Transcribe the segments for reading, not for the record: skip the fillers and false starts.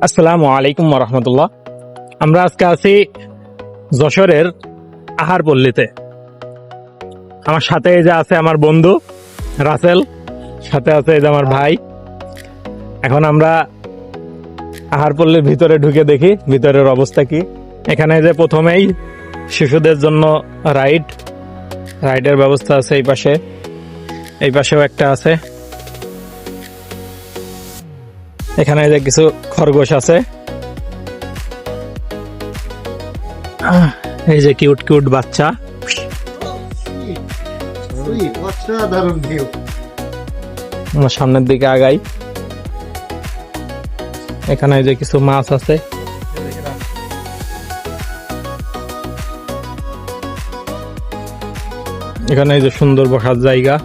আসসালামু আলাইকুম রহমতুল্লাহ। আমরা আজকে আছি যশোরের আহারপল্লীতে। আমার সাথে এই যে আছে আমার বন্ধু রাসেল, সাথে আছে এই যে আমার ভাই। এখন আমরা আহারপল্লীর ভিতরে ঢুকে দেখি ভিতরের অবস্থা কি। এখানে যে প্রথমেই শিশুদের জন্য রাইডের ব্যবস্থা আছে। এই পাশেও একটা আছে। এখানে যে কিছু খরগোশ আছে, এই যে কিউট কিউট বাচ্চা। আমার সামনের দিকে আগাই। এখানে যে কিছু মাছ আছে। এখানে এই যে সুন্দর বসার জায়গা।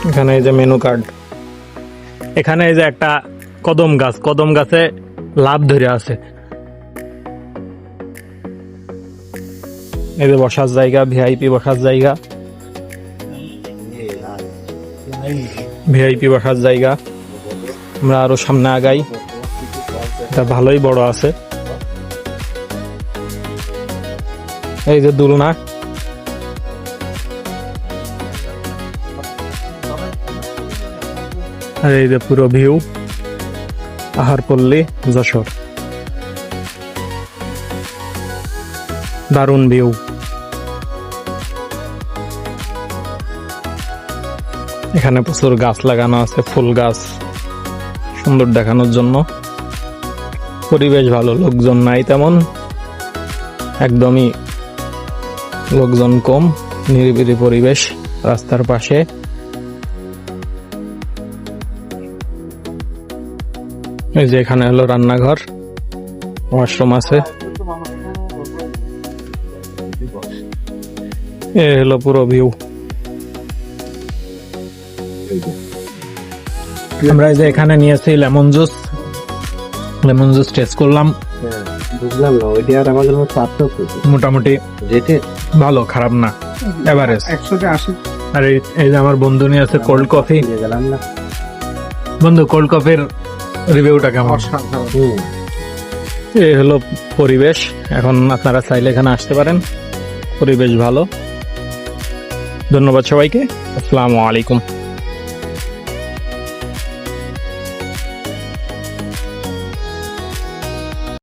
এখানে এই যে মেনু কার্ড। এখানে এই যে একটা কদম গাছে লাভ ধরে আছে। এই যে বসার জায়গা, ভিআইপি বসার জায়গা। আমরা আরো সামনে আগাই। এটা ভালোই বড় আছে। এই যে দোলনা। আর এই যে পুরো ভিউ আহারপল্লী যশোর। দারুণ ভিউ। এখানে প্রচুর গাছ লাগানো আছে, ফুল গাছ, সুন্দর দেখানোর জন্য। পরিবেশ ভালো, লোকজন নাই তেমন, একদমই লোকজন কম, নিরিবিলি পরিবেশ। রাস্তার পাশে এই যে এখানে হলো রান্নাঘর, ওয়াশরুম আছে। এ হলো পুরো ভিউ। আমরা এই যে এখানে নিয়েছি লেমন জুস টেস্ট করলাম। বুঝলাম না, ওইটা আর আমাদের মোটামুটি ভালো, খারাপ না, এভারেজ 180। আর এই যে আমার বন্ধু নিয়ে আছে কোল্ড কফি। বন্ধু, কোল্ড কফির রিভিউটা কেমন? এই হলো পরিবেশ। এখন আপনারা চাইলে এখানে আসতে পারেন, পরিবেশ ভালো। ধন্যবাদ সবাইকে। আসসালামু আলাইকুম।